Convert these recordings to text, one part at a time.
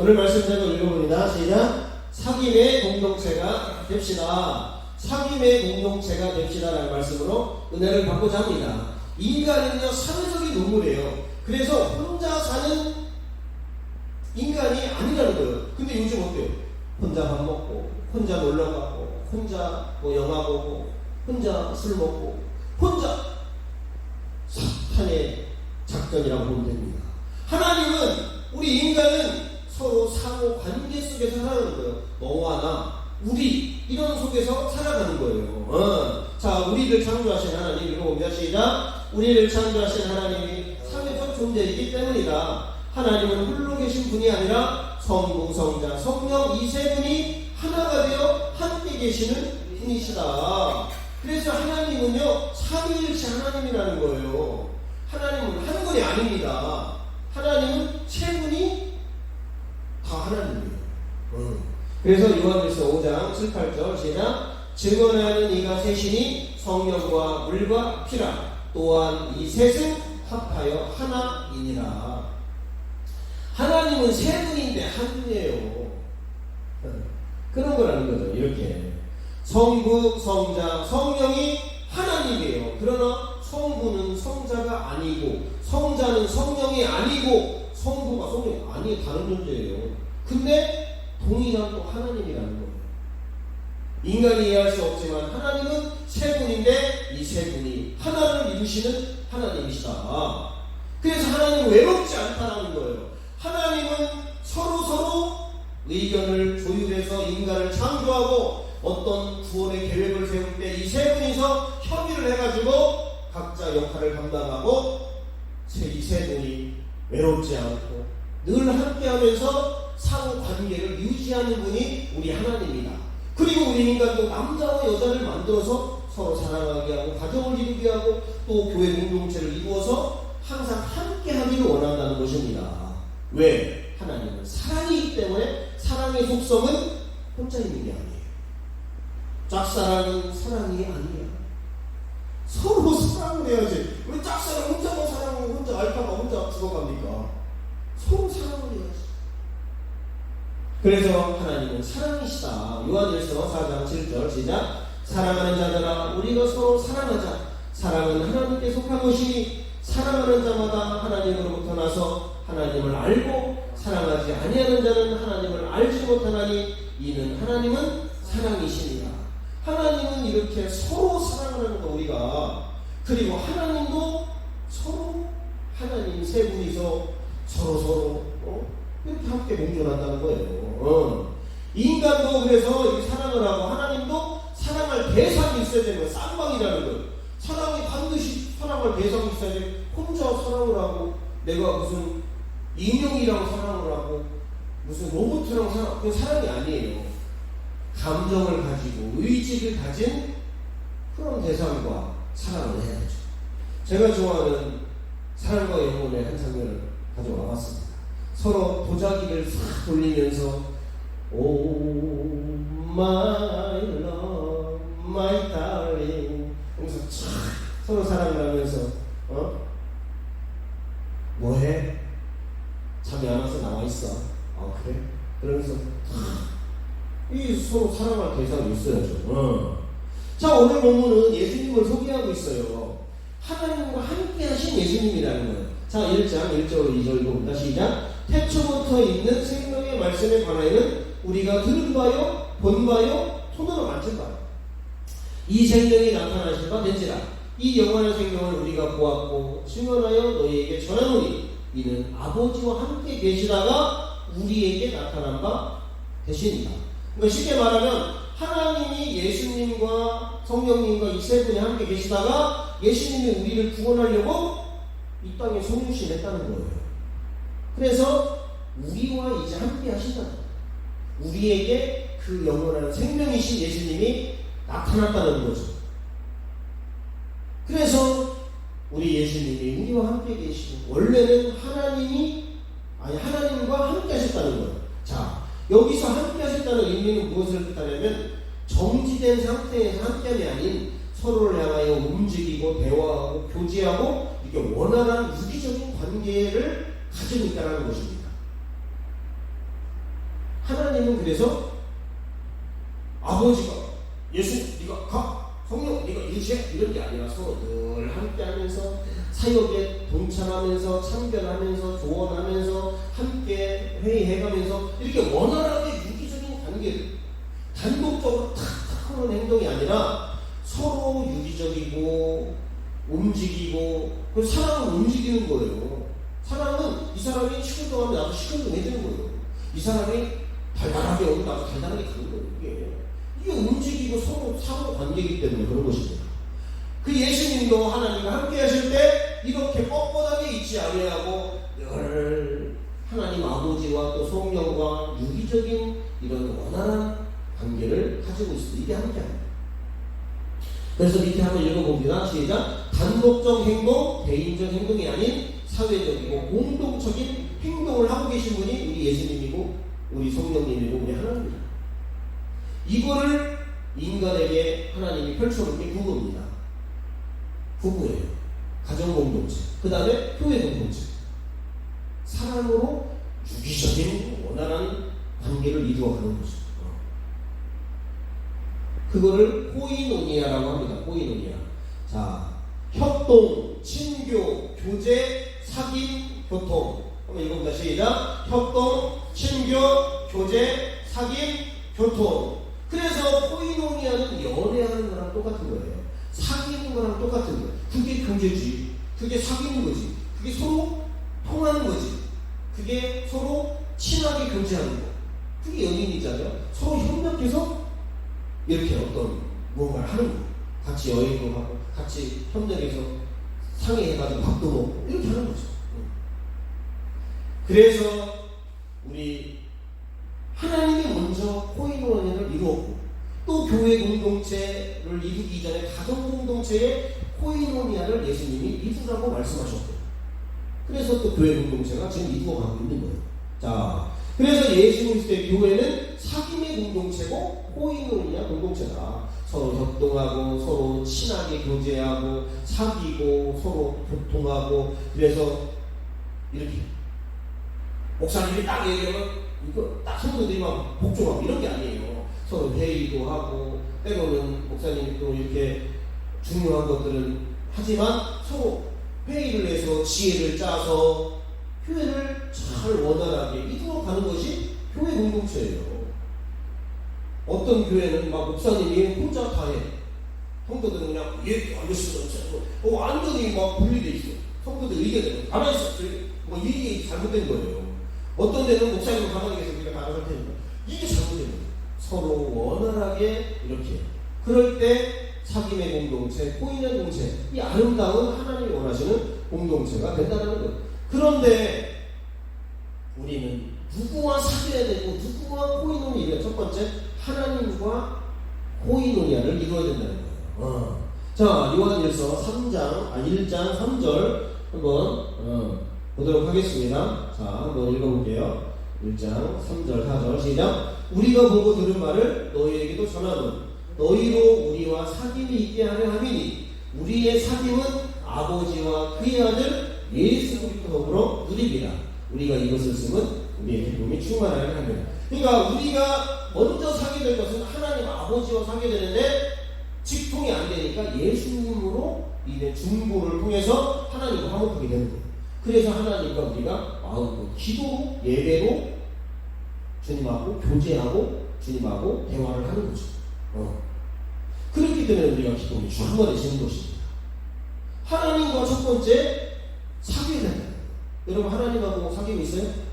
오늘 말씀 제가 읽어봅니다. 시작. 사귐의 공동체가 됩시다. 사귐의 공동체가 됩시다라는 말씀으로 은혜를 받고자 합니다. 인간은요, 사회적인 동물이에요. 그래서 혼자 사는 인간이 아니라는 거예요. 근데 요즘 어때요? 혼자 밥 먹고, 혼자 놀러 가고, 혼자 영화 보고, 혼자 술 먹고, 혼자 사탄의 작전이라고 보면 됩니다. 하나님은, 우리 인간은 서로 상호 관계 속에서 살아가는 거예요. 너와 나, 우리, 이런 속에서 살아가는 거예요. 자, 우리를 창조하신 하나님, 읽어봅니다. 시작. 우리를 창조하신 하나님이 사회적 존재이기 때문이다. 하나님은 홀로 계신 분이 아니라 성부, 성자, 성령 이 세 분이 하나가 되어 함께 계시는 분이시다. 그래서 하나님은요, 삼위일체 하나님이라는 거예요. 하나님은 한 분이 아닙니다. 하나님은 세 분이 다 하나님이에요. 그래서 요한일서 5장 7, 8절 시작. 증언하는 이가 셋이니 성령과 물과 피라. 또한 이 셋은 합하여 하나이니라. 하나님은 세 분인데 한 분이에요. 그런 거라는 거죠. 이렇게 성부, 성자, 성령이 하나님이에요. 그러나 성부는 성자가 아니고, 성자는 성령이 아니고, 성부가 성령이 아니, 다른 존재예요. 근데 동일한 또 하나님이라는 거예요. 인간이 이해할 수 없지만 하나님은 세 분인데 이 세 분이 하나를 이루시는 하나님이시다. 그래서 하나님은 외롭지 않다는 거예요. 하나님은 서로 의견을 조율해서 인간을 창조하고 어떤 구원의 계획을 세울 때 이 세 분이서 협의를 해가지고 각자 역할을 감당하고 이 세 분이 외롭지 않고 늘 함께하면서 상호 관계를 유지하는 분이 우리 하나님이다. 그리고 우리 인간도 남자와 여자를 만들어서 서로 사랑하게 하고 가정을 이루게 하고 또 교회 공동체를 이루어서 항상 함께하기를 원한다는 것입니다. 왜? 하나님은 사랑이기 때문에 사랑의 속성은 혼자 있는 게 아니에요. 짝사랑은 사랑이 아니에요. 서로 사랑을 해야지. 왜 짝사랑 혼자만 사랑하고 혼자 앓다가 혼자 죽어갑니까? 서로 사랑을 해야지. 그래서 하나님은 사랑이시다. 요한일서 4장 7절 시작. 사랑하는 자들아 우리가 서로 사랑하자. 사랑은 하나님께 속한 것이니 사랑하는 자마다 하나님으로부터 나서 하나님을 알고 사랑하지 아니하는 자는 하나님을 알지 못하나니 이는 하나님은 사랑이시니라. 하나님은 이렇게 서로 사랑하는 거 우리가. 그리고 하나님도 서로 하나님 세 분이서 서로 이렇게 함께 공존한다는 거예요. 인간도 그래서 이렇게 사랑을 하고 하나님도 사랑할 대상이 있어야 되는 거예요. 쌍방이라는 거예요. 사랑이 반드시 사랑할 대상이 있어야 돼. 혼자 사랑을 하고 내가 무슨 인형이랑 사랑을 하고 무슨 로봇이랑 사랑, 그건 사랑이 아니에요. 감정을 가지고 의지를 가진 그런 대상과 사랑을 해야죠. 제가 좋아하는 사랑과 영혼의 한 장면을 가져와 봤습니다. 서로 도자기를 싹 돌리면서 Oh my love, my darling 하면서 촥 서로 사랑을 하면서 뭐해? 잠이 안 와서 나와 있어. 그래? 그러면서 이 서로 사랑할 대상이 있어야죠. 자, 오늘 본문은 예수님을 소개하고 있어요. 하나님과 함께 하신 예수님이라는 거예요. 자, 1장 1절 2절 읽어봅니다. 시작. 태초부터 있는 생명의 말씀에 관하여는 우리가 들은 바요 본 바요 손으로 만진 바요 이 생명이 나타나실 바 된지라. 이 영원한 생명을 우리가 보았고 증언하여 너희에게 전하노니 이는 아버지와 함께 계시다가 우리에게 나타난 바 되시니라. 그러니까 쉽게 말하면 하나님이 예수님과 성령님과 이 세 분이 함께 계시다가 예수님이 우리를 구원하려고 이 땅에 성육신했다는 거예요. 그래서 우리와 이제 함께 하신다는 거예요. 우리에게 그 영원한 생명이신 예수님이 나타났다는 거죠. 그래서 우리 예수님이 우리와 함께 계시고 원래는 하나님과 함께 하셨다는 거예요. 자, 여기서 함께 하셨다는 의미는 무엇을 뜻하냐면 정지된 상태에서 함께함이 아닌 서로를 향하여 움직이고 대화하고 교제하고 이렇게 원활한 유기적인 관계를 가지고 있다는 것입니다. 하나님은 그래서 아버지가 예수 네가 가, 성령 네가 일치해, 이런 게 아니라 서로 늘 함께하면서 사역에 동참하면서 참견하면서 조언하면서 함께 회의해가면서 이렇게 원활하게 유기적인 관계를 단독적으로 탁탁 하는 행동이 아니라 서로 유기적이고 움직이고, 그 사랑은 움직이는 거예요. 사랑은 이 사람이 시큰둥하면 나도 시큰둥해지는 거예요. 이 사람이 달달하게 오면 나도 달달하게 가는 거예요. 이게 움직이고 서로 상호 관계이기 때문에 그런 것입니다. 그 예수님도 하나님과 함께 하실 때 이렇게 뻣뻣하게 있지 아니하고 늘 하나님 아버지와 또 성령과 유기적인 이런 원활한 관계를 가지고 있습니다. 이게 함께합니다. 그래서 밑에 한번 읽어봅니다. 시작. 단독적 행동, 개인적 행동이 아닌 사회적이고 공동적인 행동을 하고 계신 분이 우리 예수님이고 우리 성령님이고 우리 하나님입니다. 이거를 인간에게 하나님이 펼쳐놓은 게 부부입니다. 부부예요. 가정공동체, 그 다음에 교회공동체. 사랑으로 유기적인 원활한 관계를 이루어가는 거죠. 그거를 코이노니아라고 합니다. 코이노니아. 자, 협동, 친교, 교제, 사귐, 교통. 한번 읽어봅니다. 시작. 협동, 친교, 교제, 사귐, 교통. 그래서 코이노니아는 연애하는 거랑 똑같은 거예요. 사귀는 거랑 똑같은 거예요. 그게 교제지. 그게 사귀는 거지. 그게 서로 통하는 거지. 그게 서로 친하게 교제하는 거. 그게 연인이잖아요. 서로 협력해서 이렇게 어떤 무언가를 하는 거예요. 같이 여행도 하고 같이 협력해서 상의해가지고 밥도 먹고 이렇게 하는 거죠. 그래서 우리 하나님이 먼저 코이노니아를 이루었고 또 교회 공동체를 이루기 전에 가정 공동체의 코이노니아를 예수님이 이루라고 말씀하셨고, 그래서 또 교회 공동체가 지금 이루어가고 있는 거예요. 자, 그래서 예수 그리스도의 교회는 사귐의 공동체고 코이노니아 공동체다. 서로 협동하고 서로 친하게 교제하고 사귀고 서로 교통하고, 그래서 이렇게 목사님이 딱 얘기하면 이거 딱 성도들이 막 복종하고 이런 게 아니에요. 서로 회의도 하고 때로는 목사님이 또 이렇게 중요한 것들은 하지만 서로 회의를 해서 지혜를 짜서 교회를 잘 원활하게 이끌어가는 것이 교회 공동체예요. 어떤 교회는 막 목사님이 혼자 다 해. 성도들은 그냥 알겠습니다. 완전히 막 분리돼 있어. 성도들 의견대로 가만히 있어. 뭐 이게 잘못된 거예요. 어떤 데는 목사님은 가만히 계셔서 우리가 다 알아서 테니까 이게 잘못된 거예요. 서로 원활하게 이렇게. 그럴 때 사귐의 공동체, 코이노니아 공동체, 이 아름다운 하나님이 원하시는 공동체가 된다는 거예요. 그런데 우리는 누구와 사귀어야 되고 누구와 코이노니아, 첫 번째 하나님과 코이노니아를 이루어야 된다는 거예요. 자, 요한일서 1장 3절 한번 보도록 하겠습니다. 자, 한번 읽어볼게요. 1장 3절 4절 시작. 우리가 보고 들은 말을 너희에게도 전하노니 너희로 우리와 사귐이 있게 하려 함이니 우리의 사귐은 아버지와 그의 아들 예수 그리스도 더불어 누리리라. 우리가 이것을 쓰면 우리의 기쁨이 충만하게 합니다. 그러니까 우리가 먼저 사게 될 것은 하나님 아버지와 사게 되는데 직통이 안 되니까 예수님으로 인해 중보를 통해서 하나님과 화목하게 되는 거예요. 그래서 하나님과 우리가 마음으로 기도로 예배로 주님하고 교제하고 주님하고 대화를 하는 거죠. 그렇기 때문에 우리가 기쁨이 충만해지는 것입니다. 하나님과 첫 번째 사귀어야 된다. 여러분 하나님하고 사귀고 있어요?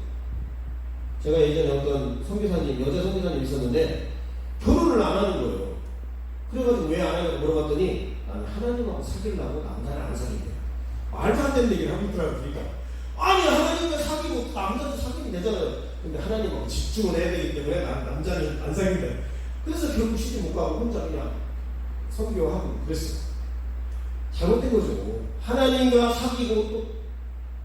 제가 예전에 어떤 선교사님, 여자 선교사님 있었는데 결혼을 안 하는 거예요. 그래가지고 왜 안 하냐고 물어봤더니 나는 하나님하고 사귀려고 남자를 안 사귀게. 말도 안 되는 얘기를 하고 있더라고요. 그러니까 아니 하나님과 사귀고 남자도 사귀면 되잖아요. 근데 하나님하고 집중을 해야 되기 때문에 난 남자는 안 사귄다. 그래서 결국 시집 못 가고 혼자 그냥 선교하고 그랬어요. 잘못된 거죠. 하나님과 사귀고 또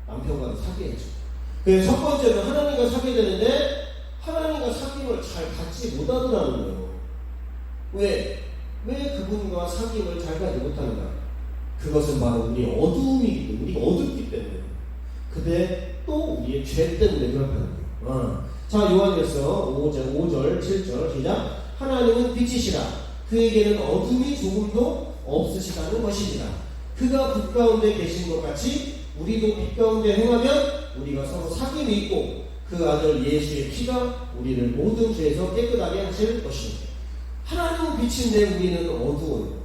남편과도 사귀어야죠. 그래서 첫 번째는 하나님과 사귀어야 되는데 하나님과 사귐을 잘 갖지 못하더라는 거예요. 왜 그분과 사귐을 잘 가지 못하는가? 그것은 바로 우리의 어두움이기 때문에, 우리가 어둡기 때문에, 근데 또 우리의 죄 때문에 그렇다는 거예요. 자, 요한일서 5절 7절 시작. 하나님은 빛이시라. 그에게는 어둠이 조금도 없으시다는 것입니다. 그가 빛 가운데 계신 것 같이 우리도 빛 가운데 행하면 우리가 서로 사귐이 있고 그 아들 예수의 피가 우리를 모든 죄에서 깨끗하게 하실 것입니다. 하나님은 빛인데 우리는 어두워요.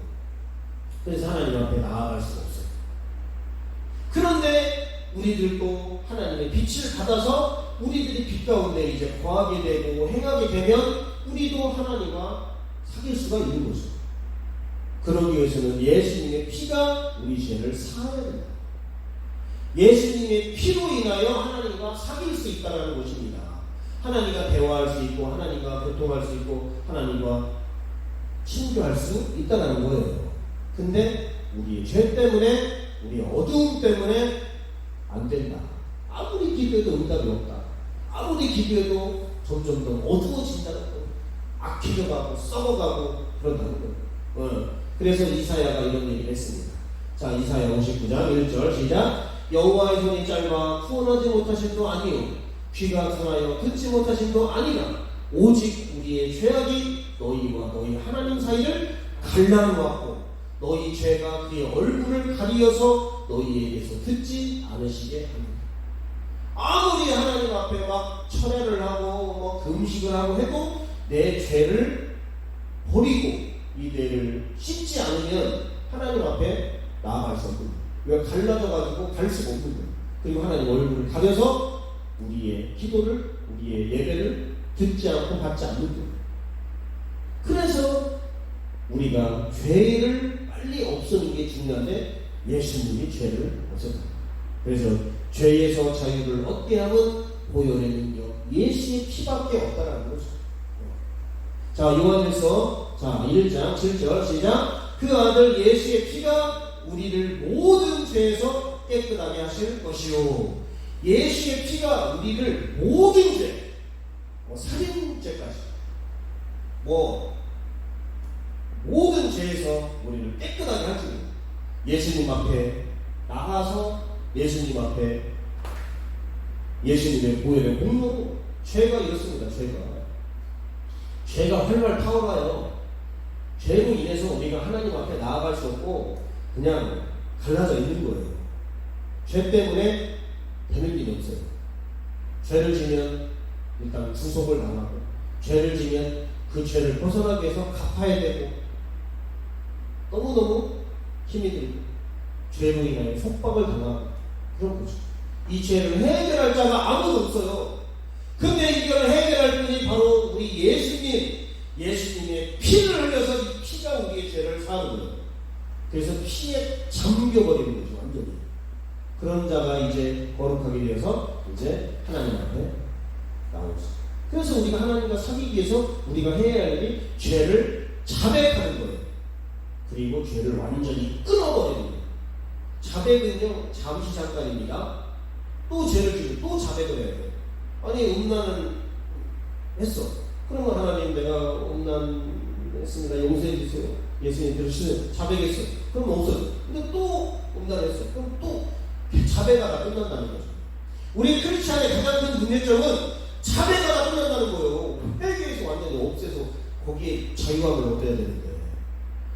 그래서 하나님 앞에 나아갈 수가 없어요. 그런데 우리들도 하나님의 빛을 받아서 우리들이 빛 가운데 이제 거하게 되고 행하게 되면 우리도 하나님과 사귈 수가 있는 거죠. 그러기 위해서는 예수님의 피가 우리 죄를 사하야 된다. 예수님의 피로 인하여 하나님과 사귈 수 있다는 것입니다. 하나님과 대화할 수 있고 하나님과 교통할 수 있고 하나님과 친교할 수 있다는 거예요. 근데 우리의 죄 때문에 우리의 어두움 때문에 안 된다. 아무리 기도해도 응답이 없다. 아무리 기도해도 점점 더 어두워진다는 거예요. 악해져가고 썩어가고 그런다는 거예요. 그래서 이사야가 이런 얘기를 했습니다. 자, 이사야 59장 1절 시작. 여호와의 손이 짧아 구원하지 못하심도 아니요 귀가 둔하여 듣지 못하심도 아니라 오직 우리의 죄악이 너희와 너희 하나님 사이를 갈라놓았고 너희 죄가 그의 얼굴을 가리어서 너희에게서 듣지 않으시게 합니다. 아무리 하나님 앞에 막 철회를 하고 금식을 하고 해도 내 죄를 버리고 이 죄를 씻지 않으면 하나님 앞에 나아갈 수 없는 거예요. 왜 갈라져가지고 갈 수가 없는 거예요. 그리고 하나님 얼굴을 가려서 우리의 기도를 우리의 예배를 듣지 않고 받지 않는 거예요. 그래서 우리가 죄를 빨리 없애는 게 중요한데 예수님이 죄를 없앤다. 그래서 죄에서 자유를 얻게 하면 보혈의 능력 예수의 피밖에 없다라는 거죠. 자, 요한일서 1장 7절 시작. 그 아들 예수의 피가 우리를 모든 죄에서 깨끗하게 하실 것이요. 예수의 피가 우리를 모든 죄, 살인죄까지 모든 죄에서 우리를 깨끗하게 하시고 예수님 앞에 나가서 예수님 앞에 예수님의 보혈의 공로로 죄가 이렇습니다. 죄가 활활 타오라요. 죄로 인해서 우리가 하나님 앞에 나아갈 수 없고 그냥 갈라져 있는 거예요. 죄 때문에 되는 일이 없어요. 죄를 지면 일단 구속을 당하고 죄를 지면 그 죄를 벗어나기 위해서 갚아야 되고 너무너무 힘이 들고 죄로 인하여 속박을 당하고 그런 거죠. 이 죄를 해결할 자가 아무도 없어요. 근데 이걸 해결할 분이 바로 우리 예수님의 피를 흘려서 이 피가 우리의 죄를 사는 거예요. 그래서 피에 잠겨버리는 거죠. 완전히. 그런 자가 이제 거룩하게 되어서 이제 하나님 앞에 나오죠. 그래서 우리가 하나님과 사귀기 위해서 우리가 해야 할 일이 죄를 자백하는 거예요. 그리고 죄를 완전히 끊어버리는 거예요. 자백은요 잠시 잠깐입니다. 또 죄를 지고 또 자백을 해야 돼요. 아니 음란을 했어. 그러면 하나님 내가 음란했습니다. 용서해 주세요. 예수님 들으시면 자백했어. 그럼 없어져. 근데 또 음란했어. 그럼 또 자백하다 끝난다는 거죠. 우리 크리스찬의 가장 큰 문제점은 자백하다 끝난다는 거예요. 회개에서 완전히 없애서 거기에 자유함을 얻어야 되는데.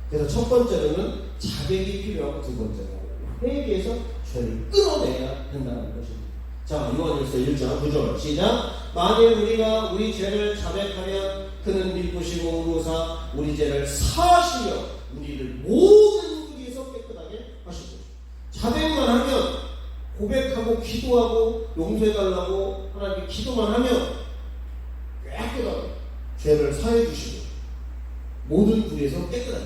그래서 첫 번째로는 자백이 필요하고 두 번째로 회개에서 죄를 끊어내야 된다는 것입니다. 자, 요한일서 1장 9절 시작. 만일 우리가 우리 죄를 자백하면 그는 미쁘시고 의로사 우리 죄를 사하시며 우리를 모든 불의에서 깨끗하게 하시고. 자백만 하면 고백하고 기도하고 용서해달라고 하나님께 기도만 하면 깨끗하게 죄를 사해 주시고 모든 불의에서 깨끗하게.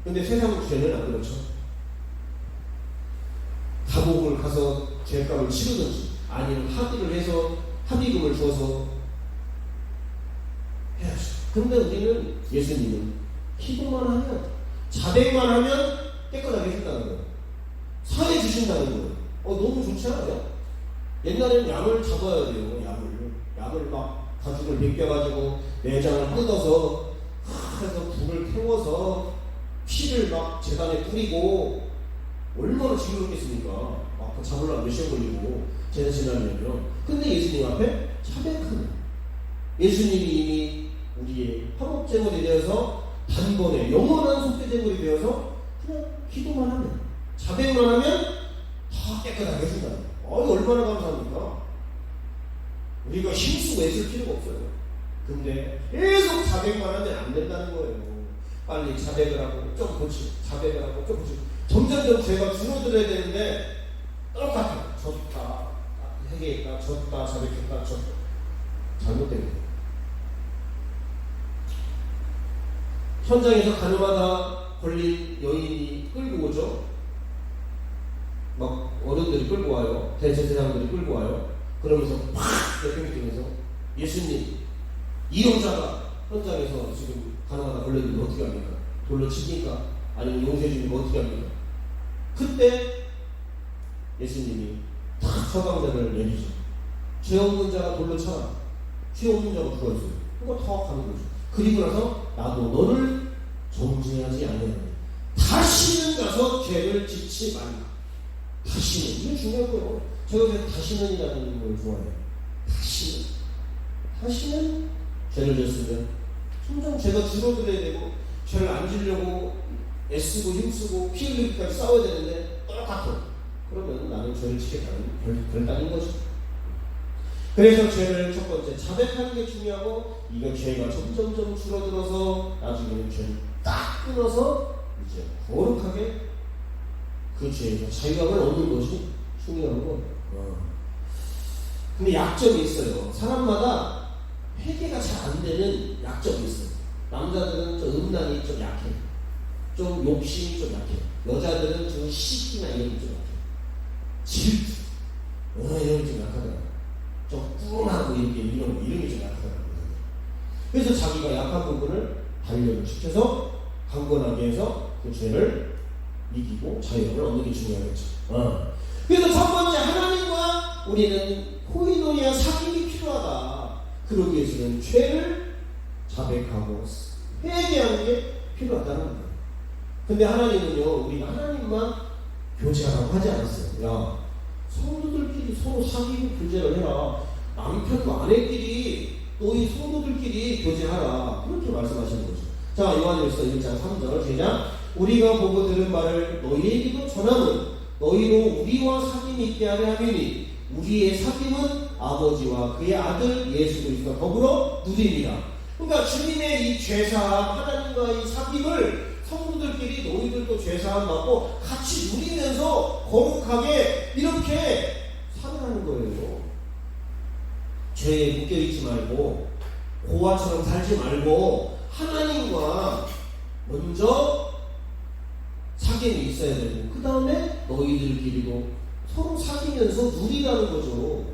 근데 세상은 죄는 안 그렇죠. 감옥을 가서 죄값을 치르든지 아니면 합의를 해서 합의금을 줘서 해야죠. 근데 우리는 예수님은 기도만 하면 자백만 하면 깨끗하게 해준다는 거예요. 사해 주신다는 거예요. 너무 좋지 않아요? 옛날에는 양을 잡아야 돼요. 양을 막 가죽을 벗겨가지고 내장을 뜯어서 해서 불을 태워서 피를 막 재단에 뿌리고 얼마나 지루했겠습니까? 막 잡으려면 몇 시간 걸리고 제사 지나면요. 근데 예수님 앞에 자백하는 예수님이 이미 우리의 화목제물이 되어서 단번에 영원한 속죄제물이 되어서 그냥 기도만 하면, 자백만 하면 다 깨끗하게 해준다. 얼마나 감사합니까? 우리가 힘쓰고 애쓸 필요가 없어요. 근데 계속 자백만 하면 안 된다는 거예요. 빨리 자백을 하고 좀 고치고, 자백을 하고 좀 고치고, 점점점 죄가 줄어들어야 되는데 똑같아. 졌다, 회개했다, 졌다, 자백했다, 졌다. 잘못된 거예요. 현장에서 가늠하다 걸린 여인이 끌고 오죠. 막 어른들이 끌고 와요. 대제사장들이 끌고 와요. 그러면서 팍 내팽개치면서 예수님, 이 여자가 현장에서 지금 가늠하다 걸렸는데 어떻게 합니까? 돌로 칩니까? 아니면 용서해 주니까 어떻게 합니까? 그때 예수님이 탁 처방전을 내리죠. 죄 없는 자가 돌로 쳐라. 죄 없는 자가 누가 있어요? 그거 더 가는 거죠. 그리고 나서 나도 너를 정죄하지 않으려니 다시는 가서 죄를 짓지 말라. 다시는, 이게 중요한 거예요. 제가 왜 다시는이라는 걸 좋아해요. 다시는 죄를 졌으면 점점 죄가 줄어들어야 되고, 죄를 안 지려고 애쓰고 힘쓰고 피 흘리기까지 싸워야 되는데 똑같아. 그러면 나는 죄를 지겠다는 결단인 거죠. 그래서 죄를 첫 번째 자백하는 게 중요하고, 이거 죄가 점점점 줄어들어서 나중에는 죄를 딱 끊어서 이제 거룩하게 그 죄에서 자유함을 얻는 것이 중요한 거예요. 근데 약점이 있어요. 사람마다 회개가 잘 안 되는 약점이 있어요. 남자들은 좀 음란이 좀 약해. 좀 욕심이 좀 약해. 여자들은 좀 시기나 이런 게 좀 약해. 질투, 이런 게 좀 약하더라고요. 좀 꿍하고 이런 게 좀 약하더라고요. 그래서 자기가 약한 부분을 단련을 시켜서 강건하게 해서 그 죄를 이기고 자유함을 얻는 게 중요하겠죠. 그래서 첫 번째, 하나님과 우리는 코이노니아 사귐이 필요하다. 그러기 위해서는 죄를 자백하고 회개하는 게 필요하다는 거예요. 근데 하나님은요, 우리가 하나님만 교제하라고 하지 않았어요. 야, 성도들끼리 서로 사귀고 교제를 해라. 남편과 아내끼리, 너희 성도들끼리 교제하라. 그렇게 말씀하시는 거죠. 자, 요한일서 1장 3절 제자, 우리가 보고 들은 말을 너희에게도 전하면 너희로 우리와 사귐이 있게 하려 함이니 우리의 사귐은 아버지와 그의 아들 예수 그리스도와 더불어 누리리라. 그러니까 주님의 이 죄사함, 하나님과의 사귐을 성도들끼리 너희들도 죄사함 받고 같이 누리면서 거룩하게 이렇게 살아가는 거예요. 죄에 묶여있지 말고 고아처럼 살지 말고 하나님과 먼저 사귐이 있어야 되고, 그 다음에 너희들끼리도 서로 사귀면서 누리라는 거죠.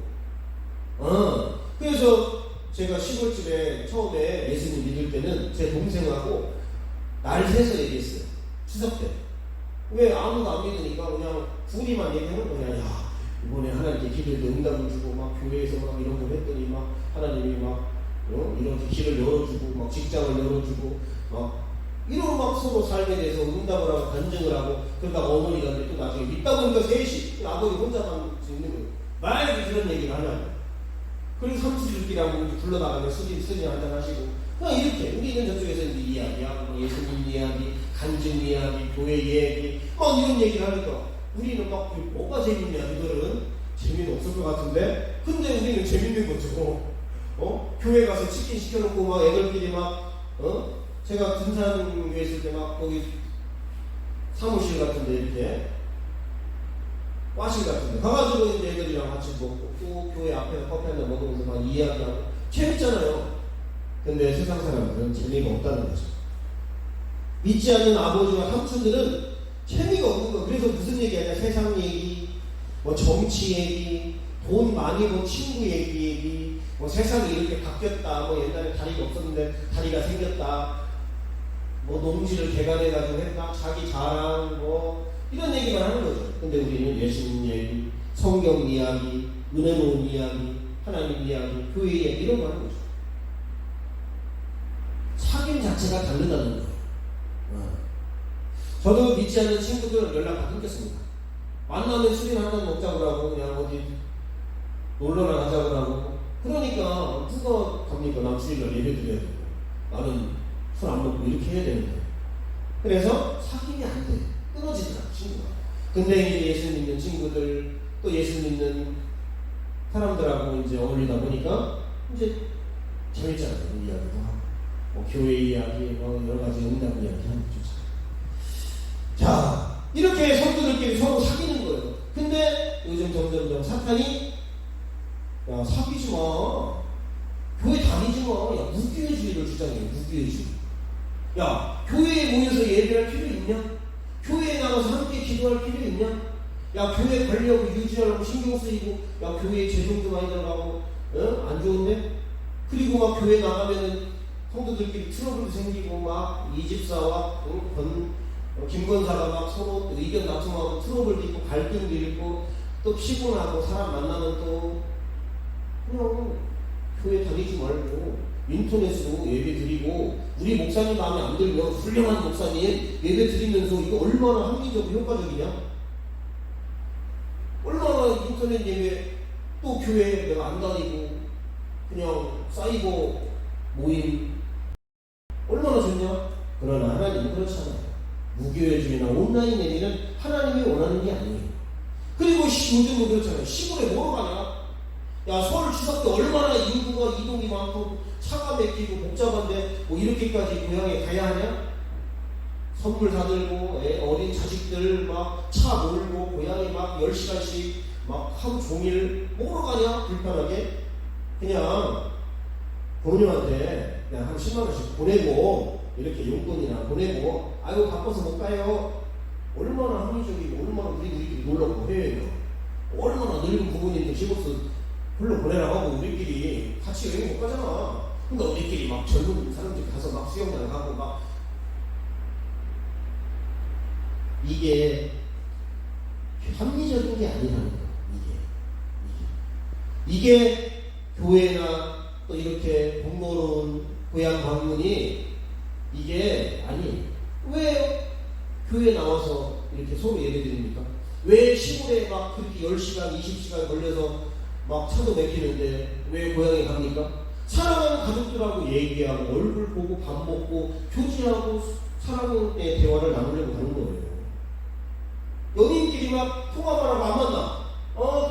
그래서 제가 시골집에 처음에 예수님 믿을 때는 제 동생하고 날 새서 얘기했어요. 추석 때. 왜 아무도 안 믿으니까 그냥 둘이만 얘기하는 거야. 야, 이번에 하나님께 기도해도 응답을 주고, 막 교회에서 막 이런 걸 했더니 막 하나님이 막 이렇게 길을 열어주고, 막 직장을 열어주고, 막 이러고 막 서로 삶에 대해서 응답을 하고 간증을 하고, 그러다가 어머니가 또 나중에 믿다 보니까 셋이, 아버지 혼자만 있는 거예요. 만약에 그런 얘기를 하냐고. 그리고 삼촌들끼리하고 불러나가면 스님 한잔 하시고, 그냥 이렇게 우리는 저쪽에서 이제 이야기하고, 예수님 이야기, 간증 이야기, 교회 이야기, 막 이런 얘기를 하니까 우리는 막 뭐가 재밌냐, 이거는 재미는 없을 것 같은데, 근데 우리는 재밌는 거죠. 교회 가서 치킨 시켜놓고 막 애들끼리 막 제가 군산교회 있을 때 막 거기 사무실 같은데 이렇게 과실 같은데 가가지고 이제 애들이랑 같이 먹고 또 교회 앞에서 커피 한잔 먹으면서 막 이야기하고 재밌잖아요. 근데 세상 사람들은 재미가 없다는 거죠. 믿지 않는 아버지와 삼촌들은 재미가 없는 거예요. 그래서 무슨 얘기하냐, 세상 얘기, 뭐 정치 얘기, 돈 많이 번 친구 얘기, 뭐 세상이 이렇게 바뀌었다, 뭐 옛날에 다리가 없었는데 다리가 생겼다, 뭐 농지를 개간해가지고 했다, 자기 자랑, 뭐 이런 얘기만 하는 거죠. 근데 우리는 예수님 얘기, 성경 이야기, 은혜로운 이야기, 하나님 이야기, 교회 이야기 이런 거 하는 거죠. 사귐 자체가 다르다는 거예요. 저도 믿지 않는 친구들 연락 다 끊겼습니다. 만나면 술이나 한잔 먹자고 하고, 그냥 어디 놀러나 가자고 하고, 그러니까 누가 갑니까? 난 주일날 예배 드려야 되고 나는 술 안 먹고 이렇게 해야 되는데. 그래서 사귀면 안 돼. 끊어지더라 친구가. 근데 이제 예수 믿는 친구들 또 예수 믿는 사람들하고 이제 어울리다 보니까 이제 재밌잖아요. 이야기도 하고 뭐 교회 이야기 뭐 여러 가지 응답 이야기 하는 거죠. 자, 이렇게 성도들끼리 서로 사귀는 거예요. 근데 요즘 점점점 사탄이 야 사귀지 마, 교회 다니지 마, 야 무교회주의를 주장해요. 무교회주의. 야 교회에 모여서 예배할 필요 있냐? 교회에 나가서 함께 기도할 필요 있냐? 야 교회 관리하고 유지하려고 신경 쓰이고, 야 교회에 재정도 많이 들어가고, 안 좋은데? 그리고 막 교회 나가면은 성도들끼리 트러블도 생기고 막 이집사와 김권사가 막 서로 의견 다툼하고 트러블도 있고 갈등도 있고 또 피곤하고 사람 만나면 또 그냥 교회 다니지 말고 인터넷으로 예배 드리고, 우리 목사님 마음에 안 들면 훌륭한 목사님 예배 드리면서 이거 얼마나 합리적이고 효과적이냐? 얼마나 인터넷 예배 또 교회 내가 안 다니고 그냥 사이버 모임 얼마나 좋냐? 그러나 하나님은 그렇지 않아요. 무교회주의나 온라인 예배는 하나님이 원하는 게 아니에요. 그리고 요즘은 그렇잖아요. 시골에 뭐로 가냐? 야 서울 추석 때 얼마나 인구가 이동이 많고 차가 막히고 복잡한데 뭐 이렇게까지 고향에 가야 하냐? 선물 사들고 어린 자식들 막 차 몰고 고향에 막 10시간씩 막 하루 종일 뭐로 가냐? 불편하게 그냥 부모님한테 그냥 한 10만원씩 보내고 이렇게 용돈이나 보내고 아이고 바빠서 못 가요. 얼마나 합리적이고 얼마나 우리끼리 놀라고 해요. 얼마나 늙은 부모님들 집어서 별로 보내라고 하고 우리끼리 같이 여행 못 가잖아. 근데 우리끼리 막 젊은 사람들 가서 막 수영장 가고 막 이게 합리적인 게 아니라는 거야. 이게 교회나 또 이렇게 번거로운 고향 방문이 이게 아니에요. 왜 교회 나와서 이렇게 서로 예배 드립니까? 왜 시골에 막 그렇게 10시간, 20시간 걸려서 막 차도 막히는데 왜 고향에 갑니까? 사랑하는 가족들하고 얘기하고 얼굴 보고 밥 먹고 교제하고 사랑의 대화를 나누려고 하는 거예요. 연인끼리 막 통화만 하고 안 만나.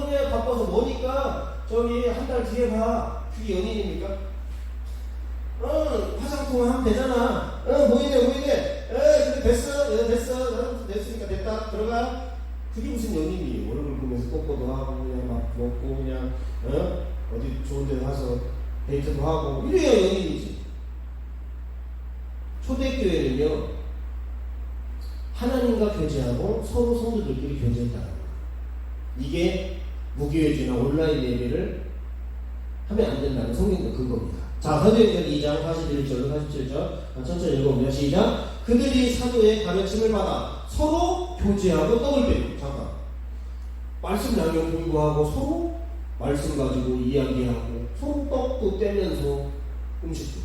그래 바빠서 뭐니까 저기 한 달 뒤에 가. 그게 연인입니까? 화상통화 하면 되잖아. 보이네. 그래 됐어. 나는 됐으니까 됐다. 들어가. 그게 무슨 연인이에요? 얼굴 보면서 뽀뽀도 하고 그냥 막 먹고 그냥 어디 좋은 데 가서 데이트도 하고 이래야 연인이지. 초대교회는요 하나님과 교제하고 서로 성도들끼리 교제했다. 이게 무교회주나 온라인 예배를 하면 안 된다는 성경적 근거입니다. 자, 사도행전 2장 41절로 47절 천천히 읽어보면 시작. 그들이 사도의 가르침을 받아 서로 교제하고 떡을 빼고, 잠깐 말씀 나누어 공부하고 서로 말씀 가지고 이야기하고 서로 떡도 떼면서 음식도,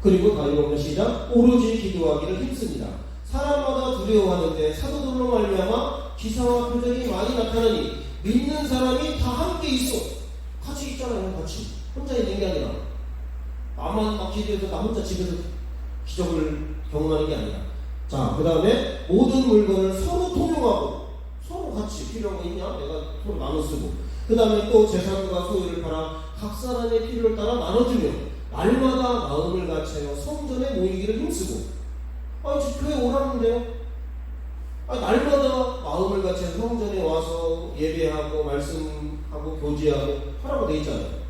그리고 다 읽어보면 시작. 오로지 기도하기를 힘씁니다. 사람마다 두려워하는데 사도들로 말미암아 기사와 표적이 많이 나타나니 믿는 사람이 다 함께 있어. 같이 있잖아요. 같이 혼자 있는 게 아니라 나만 막 기도해서 나 혼자 집에서 기적을 경험하는 게 아니라, 자 그 다음에 모든 물건을 서로 통용하고 서로 같이 필요한 거 있냐? 내가 서로 나눠 쓰고, 그 다음에 또 재산과 소유를 팔아 각 사람의 필요를 따라 나눠주며 날마다 마음을 같이하여 성전에 모이기를 힘쓰고. 저 교회 오라는데요? 날마다 마음을 같이해서 성전에 와서 예배하고 말씀하고 교제하고 하라고 돼 있잖아요.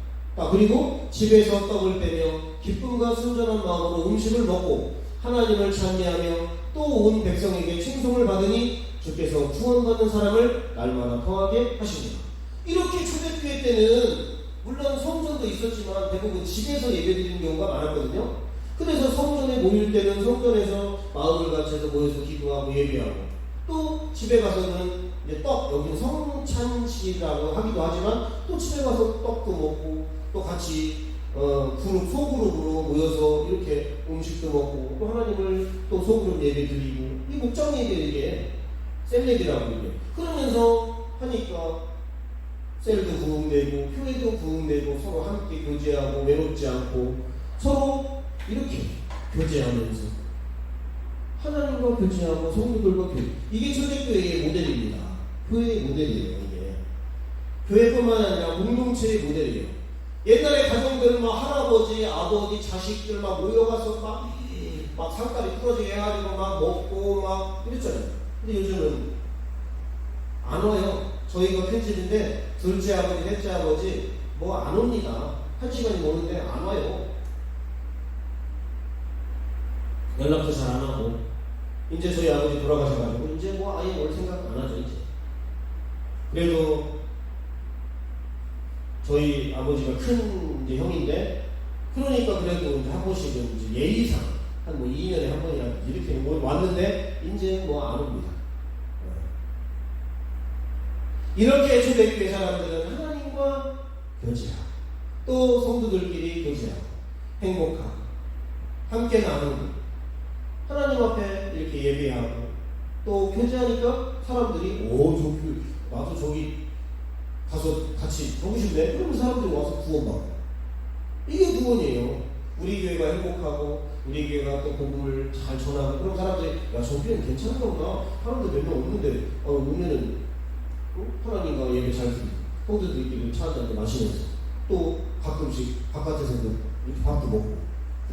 그리고 집에서 떡을 빼며 기쁨과 순전한 마음으로 음식을 먹고 하나님을 찬미하며 또 온 백성에게 칭송을 받으니 주께서 구원받는 사람을 날마다 더하게 하십니다. 이렇게 초대교회 때는 물론 성전도 있었지만 대부분 집에서 예배드리는 경우가 많았거든요. 그래서 성전에 모일 때는 성전에서 마음을 같이해서 모여서 기도하고 예배하고, 또 집에 가서는 이제 여기는 성찬식이라고 하기도 하지만 또 집에 가서 떡도 먹고 또 같이 소그룹으로 모여서 이렇게 음식도 먹고 또 하나님을 또 소그룹 예배 드리고, 이 목장 예배, 이게 셀 예배라고 이게 그러면서 하니까 셀도 부흥되고 교회도 부흥되고 서로 함께 교제하고 외롭지 않고 서로 이렇게 교제하면서 하나님과 교제하고 성도들과 교제. 이게 초대교회의 모델입니다. 교회의 모델이에요. 이게 교회뿐만 아니라 공동체의 모델이에요. 옛날에 가정들은 막 할아버지, 아버지, 자식들 막 모여가서 막 상다리 부러지게 해가지고 막 먹고 막 이랬잖아요. 근데 요즘은 안 와요. 저희가 편집인데 둘째 아버지, 셋째 아버지 뭐 안 옵니다. 1시간이 오는데 안 와요. 연락도 잘 안 하고 이제 저희 아버지 돌아가셔가지고 이제 뭐 아예 올 생각 안 하죠. 이제 그래도 저희 아버지가 큰 이제 형인데 그러니까 그래도 이제 한 번씩은 이제 예의상 한 뭐 2년에 한 번이라도 이렇게 뭐 왔는데 이제 뭐 안 옵니다. 이렇게 초대교회 사람들은 하나님과 교제하고 또 성도들끼리 교제하고 행복하고 함께 나누고 하나님 앞에 이렇게 예배하고 또 교제하니까 사람들이 나도 저기 가서 같이 보고 싶네. 그러면 사람들이 와서 구원받아요. 이게 구원이에요. 우리 교회가 행복하고 우리 교회가 또 복음을 잘 전하고 그럼 사람들이 야 저 교회는 괜찮은가 보다. 사람들 몇 명 없는데 오면은 하나님과 예배 잘 드리고 성도들끼리 차 한잔 마시면서 또 가끔씩 바깥에서도 이렇게 밥도 먹고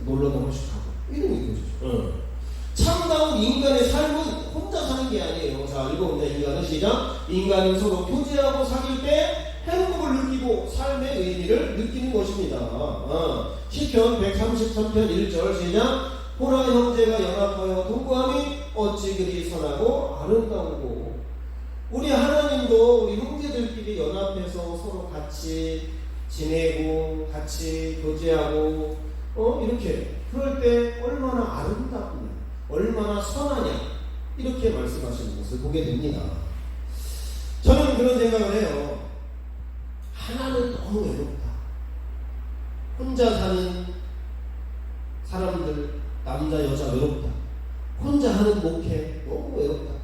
놀러도 한 번씩 가고 이런 게 교제죠. 참다운 인간의 삶은 혼자 사는 게 아니에요. 자, 읽어봅니다. 인간은 시작. 인간은 서로 교제하고 사귈 때 행복을 느끼고 삶의 의미를 느끼는 것입니다. 시편 133편 1절 시작. 보라 형제가 연합하여 동거함이 어찌 그리 선하고 아름다우고. 우리 하나님도 우리 형제들끼리 연합해서 서로 같이 지내고 같이 교제하고 이렇게 그럴 때 얼마나 아름답냐 얼마나 선하냐 이렇게 말씀하시는 것을 보게 됩니다. 저는 그런 생각을 해요. 하나는 너무 외롭다. 혼자 사는 사람들 남자 여자 외롭다. 혼자 하는 목회 너무 외롭다.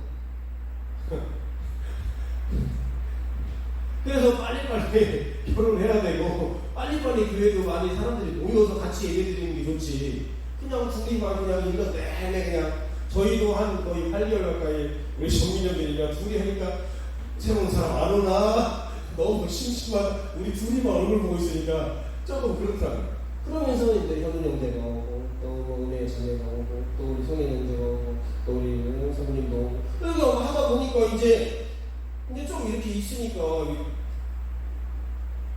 그래서 빨리빨리 결혼해야 되고 빨리빨리 교회도 많이 사람들이 모여서 같이 예배드리는 게 좋지. 그냥 둘이만 그냥 이거 내내 그냥 저희도 한 거의 8개월 가까이 우리 정민혁이니까 둘이 하니까 새로운 사람 안 오나 너무 심심한 우리 둘이만 얼굴 보고 있으니까 조금 그렇더라고요. 그러면서 이제 현우 형제가 오고 또 은혜 자매가 오고 또 우리 성인 형제가 오고 또 우리 성님도 오고 이렇게 하다 보니까 이제 좀 이렇게 있으니까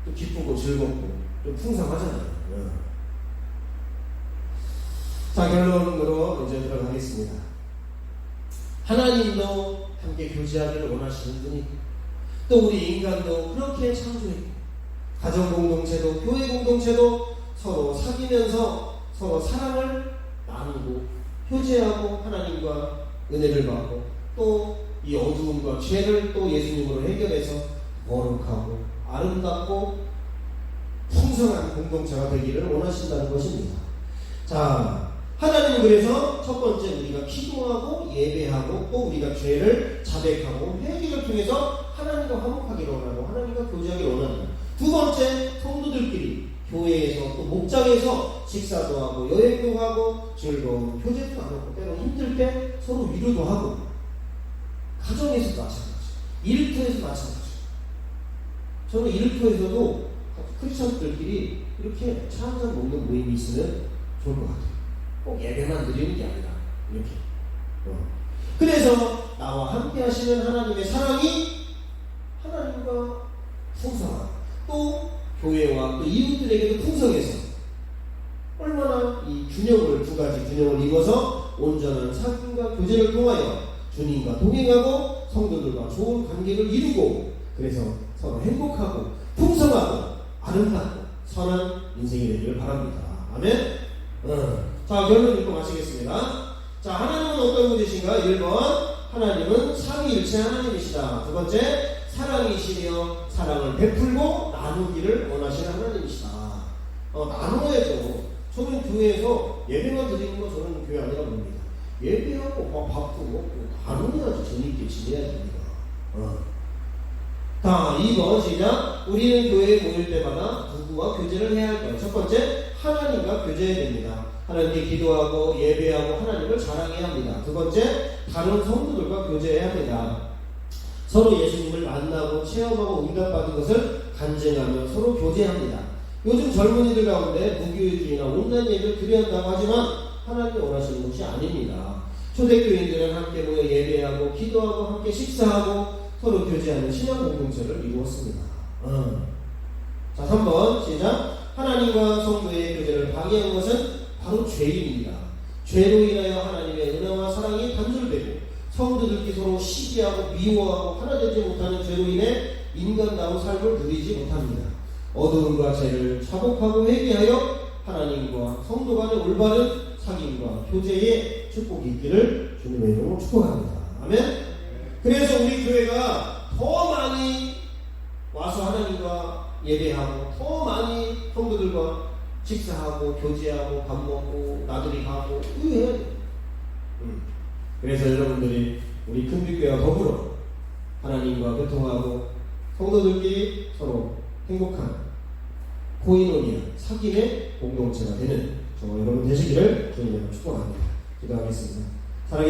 또 기쁘고 즐겁고 좀 풍성하잖아요. 자, 결론으로 이제 들어가겠습니다. 하나님도 함께 교제하기를 원하시는 분이고 또 우리 인간도 그렇게 창조했고 가정 공동체도 교회 공동체도 서로 사귀면서 서로 사랑을 나누고 교제하고 하나님과 은혜를 받고 또 이 어두움과 죄를 또 예수님으로 해결해서 거룩하고 아름답고 풍성한 공동체가 되기를 원하신다는 것입니다. 자, 하나님은 그래서 첫 번째 우리가 기도하고 예배하고 또 우리가 죄를 자백하고 회개를 통해서 하나님과 화목하기를 원하고 하나님과 교제하기를 원합니다. 두 번째 성도들끼리 교회에서 또 목장에서 식사도 하고 여행도 하고 즐거운 교제도 나누고 때로는 힘들 때 서로 위로도 하고 가정에서도 마찬가지, 일터에서 마찬가지. 저는 일터에서도 크리스천들끼리 이렇게 차 한잔 먹는 모임이 있으면 좋을 것 같아요. 꼭 예배만 드리는 게 아니라 이렇게. 그래서 나와 함께 하시는 하나님의 사랑이 하나님과 풍성하고 또 교회와 또 이웃들에게도 풍성해서 얼마나 이 균형을 두 가지 균형을 이뤄서 온전한 사귐과 교제를 통하여 주님과 동행하고 성도들과 좋은 관계를 이루고 그래서 서로 행복하고 풍성하고 아름답고 선한 인생이 되기를 바랍니다. 아멘. 자, 결론 읽고 마치겠습니다. 자, 하나님은 어떤 분이신가? 1번 하나님은 삼위일체 하나님이시다. 두 번째 사랑이시며 사랑을 베풀고 나누기를 원하시는 하나님이시다. 나눠야죠. 저는 교회에서 예배만 드리는 거 저는 교회 아니라 봅니다. 예배하고 밥도 먹고 나누어야지 재밌게 지내야 됩니다. 자, 2번 시작. 우리는 교회에 모일 때마다 누구와 교제를 해야 할까요? 첫 번째, 하나님과 교제해야 됩니다. 하나님께 기도하고 예배하고 하나님을 자랑해야 합니다. 두 번째, 다른 성도들과 교제해야 합니다. 서로 예수님을 만나고 체험하고 응답받은 것을 간증하며 서로 교제합니다. 요즘 젊은이들 가운데 무교육이나 온라인 예배를 드려한다고 하지만 하나님이 원하시는 것이 아닙니다. 초대교인들은 함께 모여 예배하고 기도하고 함께 식사하고 서로 교제하는 신앙 공동체를 이루었습니다. 자, 3번 시작. 하나님과 성도의 교제를 방해한 것은 바로 죄입니다. 죄로 인하여 하나님의 은혜와 사랑이 단절되고 성도들끼리 서로 시기하고 미워하고 하나 되지 못하는 죄로 인해 인간다운 삶을 누리지 못합니다. 어두움과 죄를 자복하고 회개하여 하나님과 성도 간의 올바른 사귐과 교제의 축복이 있기를 주님의 이름으로 축복합니다. 아멘. 그래서 우리 교회가 더 많이 와서 하나님과 예배하고 더 많이 성도들과 식사하고 교제하고 밥 먹고 나들이 가고 해야 돼요. 그래서 여러분들이 우리 큰빛교회와 더불어 하나님과 교통하고 성도들끼리 서로 행복한 코이노니아 사귐의 공동체가 되는 저와 여러분 되시기를 주님으로 축복합니다. 기도하겠습니다.